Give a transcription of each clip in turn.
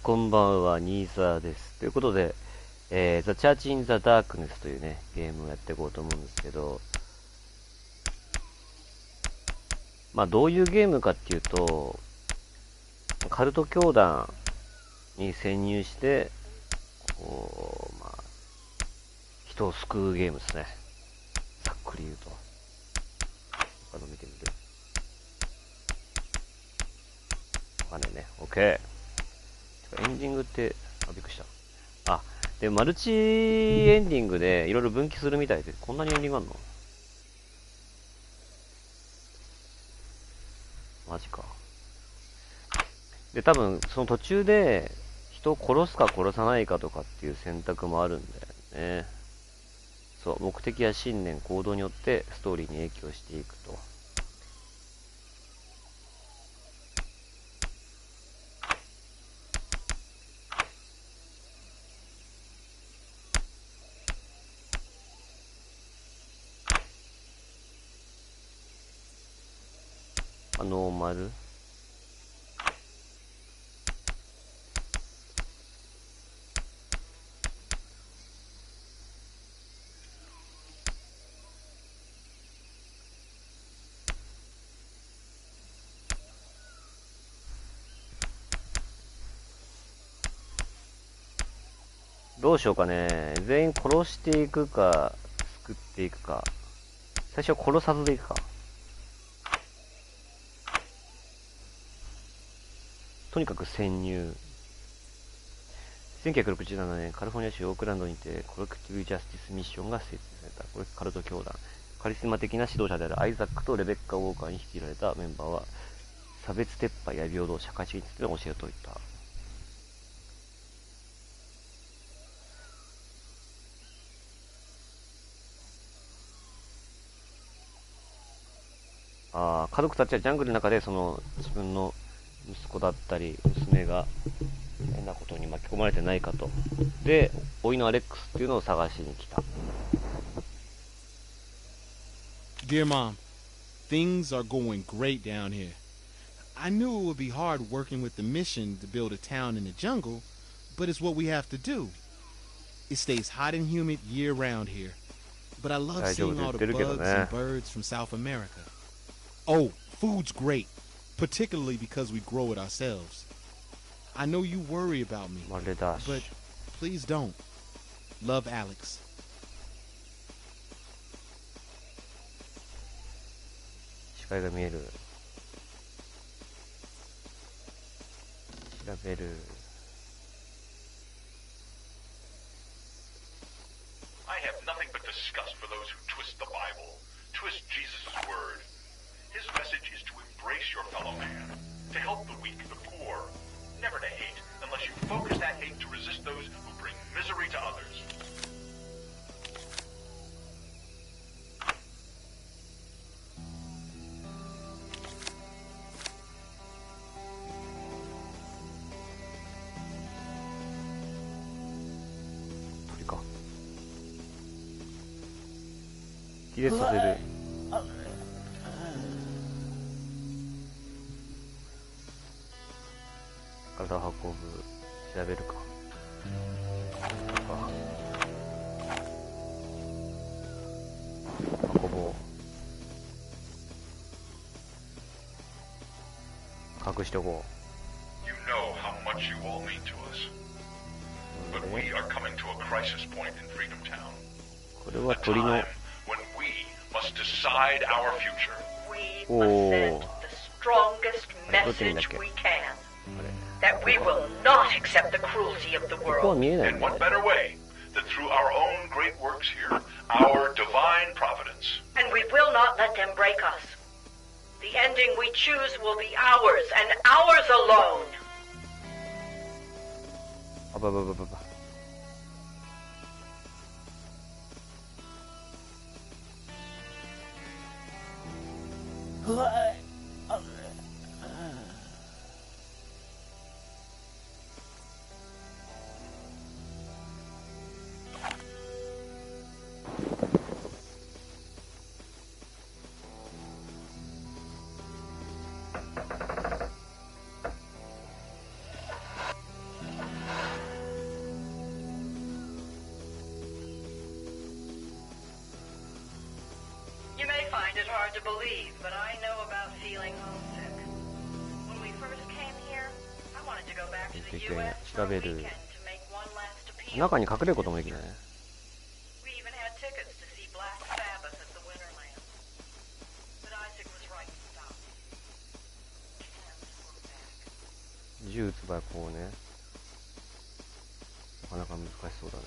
こんばんは、ニーザーです。ということで、ザ・チャーチ・イン・ザ・ダークネスというね、ゲームをやっていこうと思うんですけど、まあ、どういうゲームかっていうと、カルト教団に潜入して、こう、まあ、人を救うゲームですね。ざっくり言うと。他の見てみる。わかんないね。OK。エンディングって、びっくりした。で、マルチエンディングでいろいろ分岐するみたいで、こんなにエンディングあんの？マジか。で、多分、その途中で、人を殺すか殺さないかとかっていう選択もあるんだよね。そう、目的や信念、行動によってストーリーに影響していくと。ノーマル。どうしようかね。全員殺していくか、救っていくか。最初殺さずでいくか。とにかく潜入。1967年、カリフォルニア州オークランドにて、コレクティブ・ジャスティス・ミッションが設立された。これカルト教団。カリスマ的な指導者であるアイザックとレベッカ・ウォーカーに率いられたメンバーは、差別撤廃や平等、社会主義についての教えといた。家族たちはジャングルの中でその自分の息子だったり娘が変なことに巻き込まれてないかと。で、甥のアレックスっていうのを探しに来た。Dear Mom, things are going great down here. I knew it would be hard working with the mission to build a town in the jungle, but it's what we have to do. It stays hot and humid year round here. But I love seeing all the bugs and birds from South America. Oh, food's great, particularly because we grow it ourselves. I know you worry about me, but please don't. Love, Alex. 視界が見える。調べる。I have nothing but disgust for those who twist the Bible, twist Jesus' word. His message is to embrace your fellow man, to help the weak, the poor, never to hate, unless you focus that hate to resist those who bring misery to others. 鳥か。気絶させる。体を運ぶ。調べるか。運ぼう。隠しておこう。 You know how much you all mean to us. But we are coming to a crisis point in Freedom Town. これは鳥の。 When we must decide our future. We must send the strongest message we can. That we will not accept the cruelty of the world. And what better way than through our own great works here, our divine providence. And we will not let them break us. The ending we choose will be ours and ours alone. あばばばばば。hard to believe, but I know about feeling homesick. When we first came here, I wanted to go back to the US for a weekend to make one last appeal. 中に隠れることもできない。We even had tickets to see Black Sabbath at the Winterland. But Isaac was right to stop. Can't look back. 銃撃つ場合こうね。なかなか難しそうだね。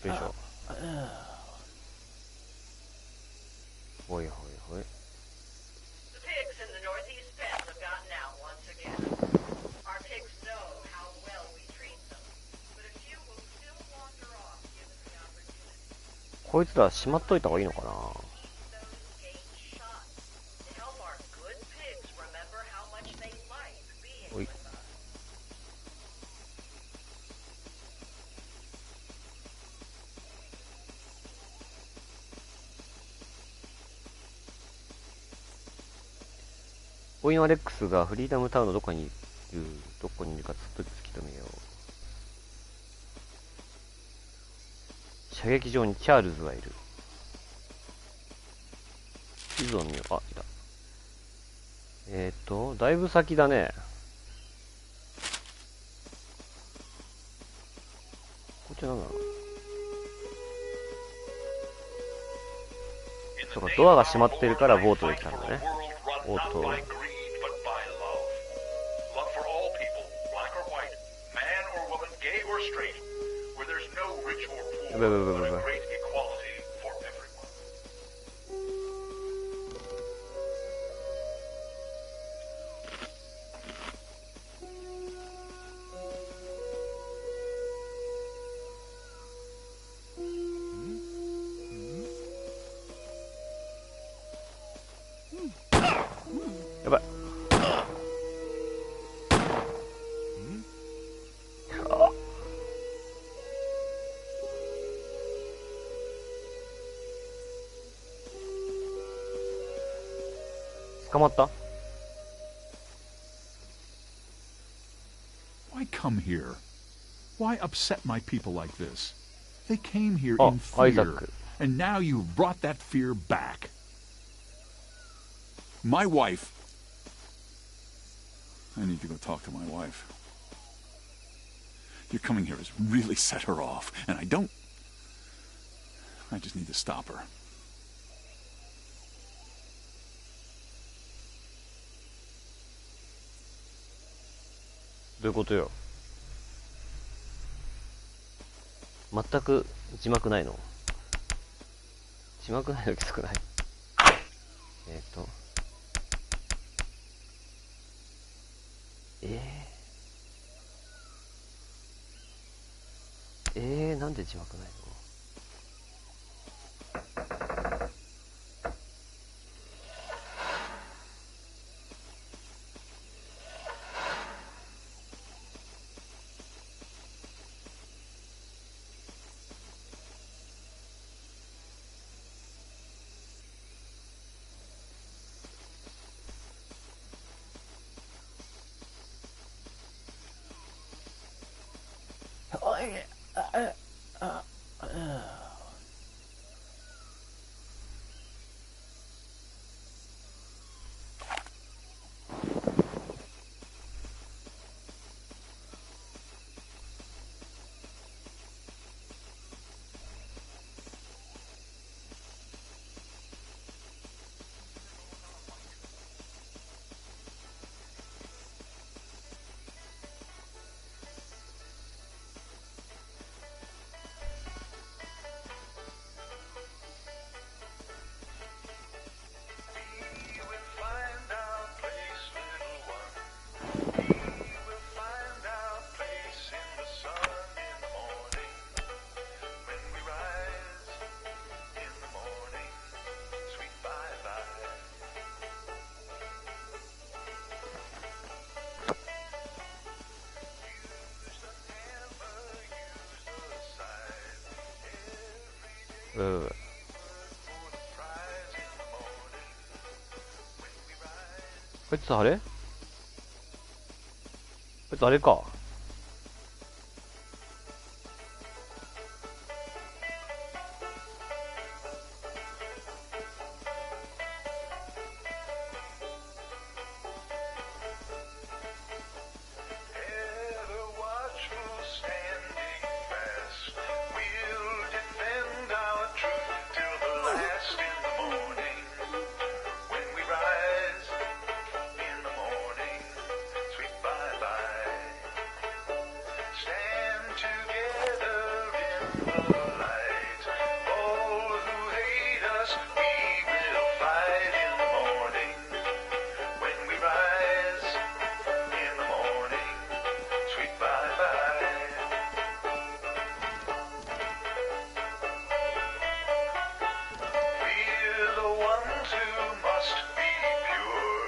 よいしょ。ほいほいほい。The pigs in the northeast fence have gotten out once again. Our pigs know how well we treat them, but a few will still wander off given the opportunity. こいつらしまっといた方がいいのかな。 Keep those gates shut to help our good pigs remember how much they like being おい。 with us. コインアレックスがフリーダムタウンのどこにいるかずっと突き止めよう。射撃場にチャールズがいる。地図を見よう。あ、いた。だいぶ先だね。こっちは何なの？そうか、ドアが閉まってるからボートで来たんだね。ボート。やばいやばいやばいやばい。やばい。捕まった？ Why come here? Why upset my people like this? They came here Oh, in fear, Isaac. and now you've brought that fear back. My wife. I need to go talk to my wife. Your coming here has really set her off, and I just need to stop her. どういうことよ。全く字幕ないの？字幕ないのきつくない？なんで字幕ないの？うん。こいつあれ？こいつあれか。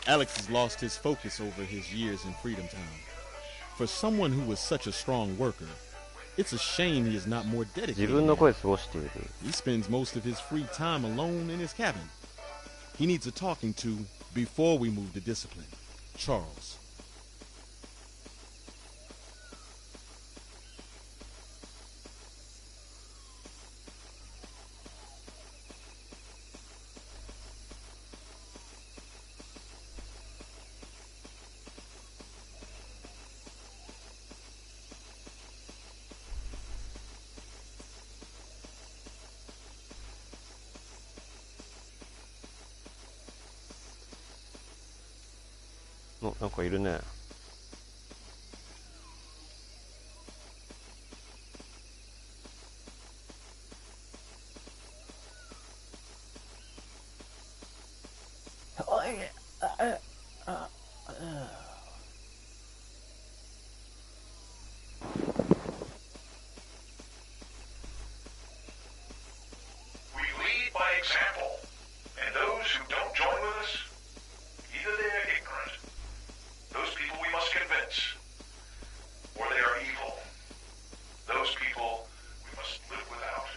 Alex has lost his focus over his years in Freedom Town. For someone who was such a strong worker, it's a shame he is not more 自 dedicated 分の now. 声過ごしている。 He spends most of his free time alone in his cabin. He needs a talking to before we move to discipline. Charles. お、なんかいるね。We lead by example, and those who don't join with us, either they are ignorant, those people we must convince, or they are evil, those people we must live without.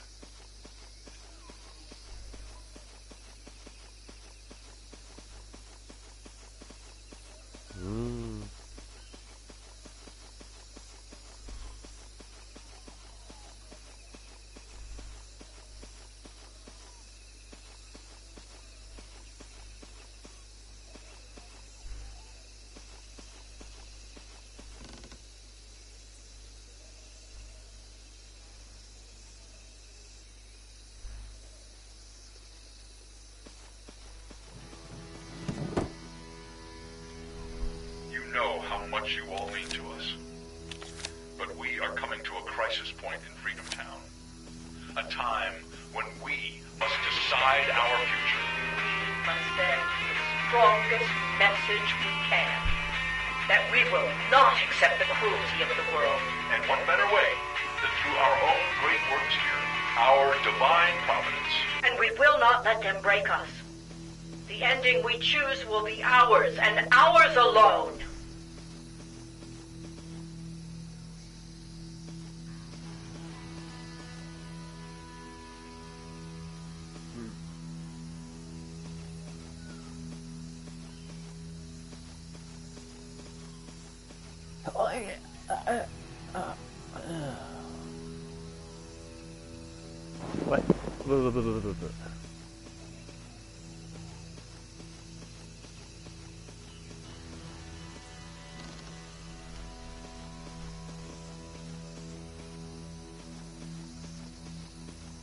You know how much you all mean to us. But we are coming to a crisis point in Freedom Town. A time when we must decide our future. We must send the strongest message we can. That we will not accept the cruelty of the world. And what better way than through our own great works here, our divine providence. And we will not let them break us. The ending we choose will be ours, and ours alone. What? Blah.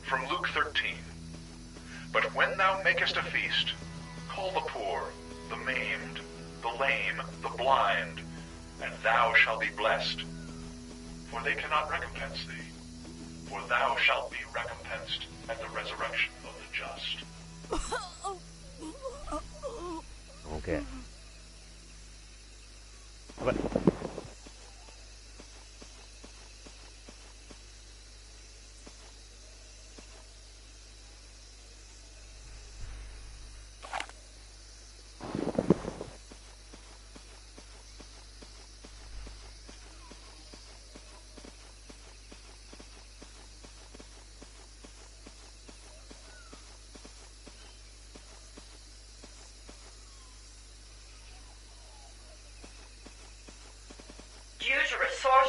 From Luke 13. But when thou makest a feast, call the poor, the maimed, the lame, the blind, and thou shalt be blessed. For they cannot recompense thee. For thou shalt be recompensed at the resurrection of the just. Okay. What?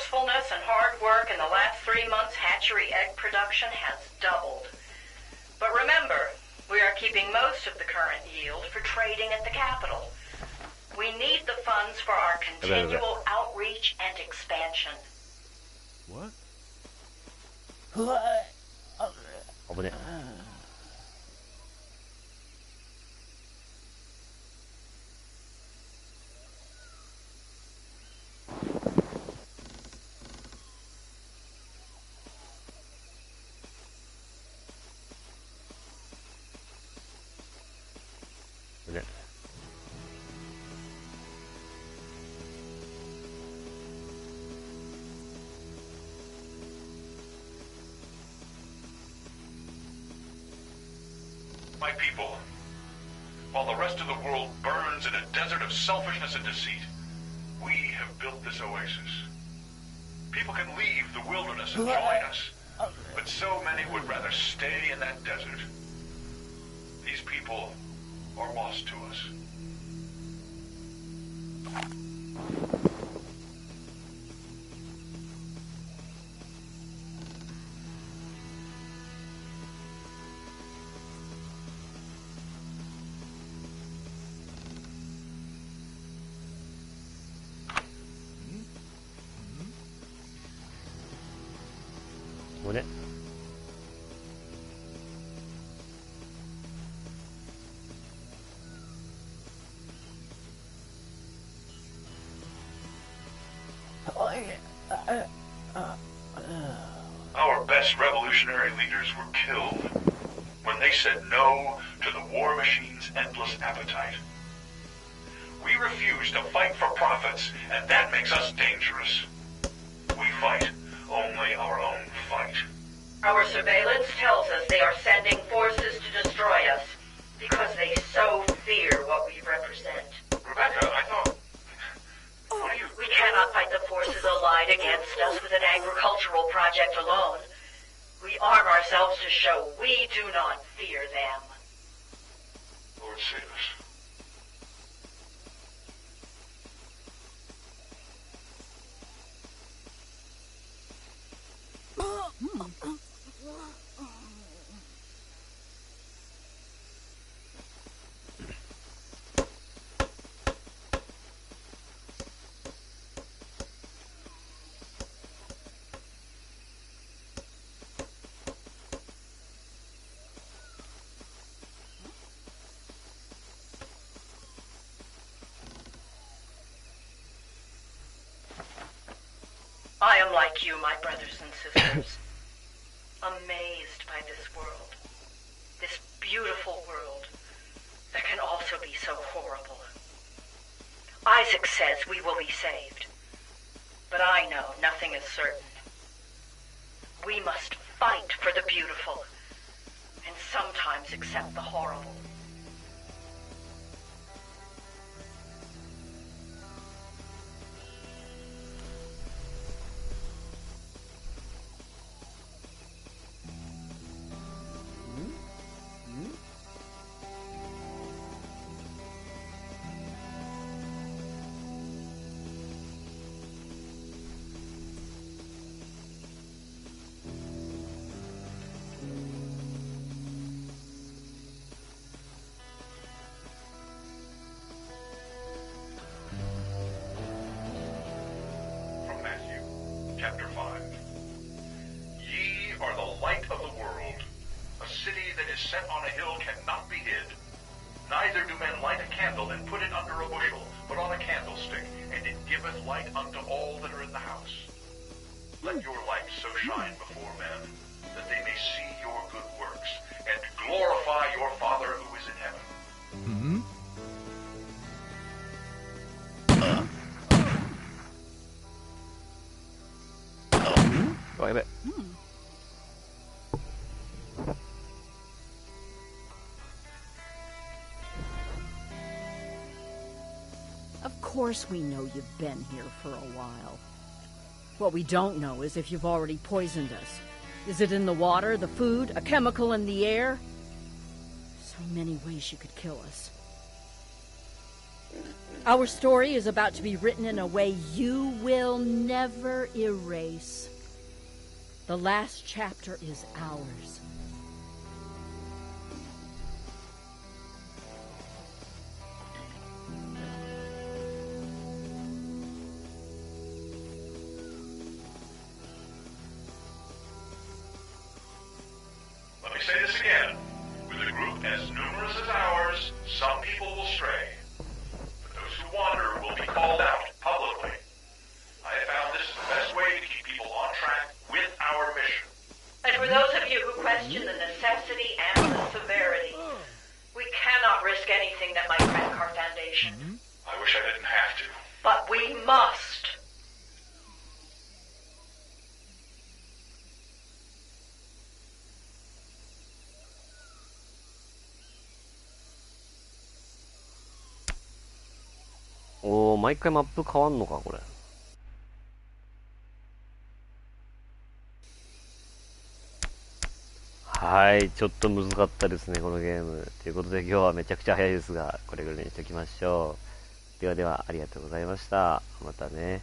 resourcefulness and hard work in the last 3 months, hatchery egg production has doubled. But remember, we are keeping most of the current yield for trading at the capital. We need the funds for our continual outreach and expansion. What? 危ね。ね。My people, while the rest of the world burns in a desert of selfishness and deceit, we have built this oasis. People can leave the wilderness and join us, but so many would rather stay in that desert. These people are lost to us. What it? Our best revolutionary leaders were killed when they said no to the war machine's endless appetite. We refuse to fight for profits, and that makes us dangerous. We fight only our own fight. Our surveillance tells us they are sending forces to destroy us because they so fear what we represent. Rebecca, I thought... What are you... We cannot fight the forces allied against us with an agricultural project alone. We arm ourselves to show we do not fear them. Lord save us. I am like you, my brothers and sisters, amazed by this world, this beautiful world that can also be so horrible. Isaac says we will be saved, but I know nothing is certain. We must fight for the beautiful and sometimes accept the horrible. Chapter 5. Ye are the light of the world. A city that is set on a hill cannot be hid. Neither do men light a candle and put it under a bushel, but on a candlestick, and it giveth light unto all that are in the house. Let your light so shine before men, that they may see your good works, and glorify your Father who is in heaven. Mm-hmm. Wait a bit. Of course we know you've been here for a while. What we don't know is if you've already poisoned us. Is it in the water, the food, a chemical in the air? So many ways you could kill us. Our story is about to be written in a way you will never erase. The last chapter is ours. Let me say this again. With a group as numerous as ours, some people will stray. But those who wander will be called out publicly. I have found this is the best way to keep people on track with our mission. And for those of you who question the necessity and the severity, we cannot risk anything that might wreck our foundation. I wish I didn't have to. But we must.おー、毎回マップ変わんのか、これ。はい、ちょっと難かったですね、このゲーム。ということで今日はめちゃくちゃ早いですが、これぐらいにしておきましょう。ではでは、ありがとうございました。またね。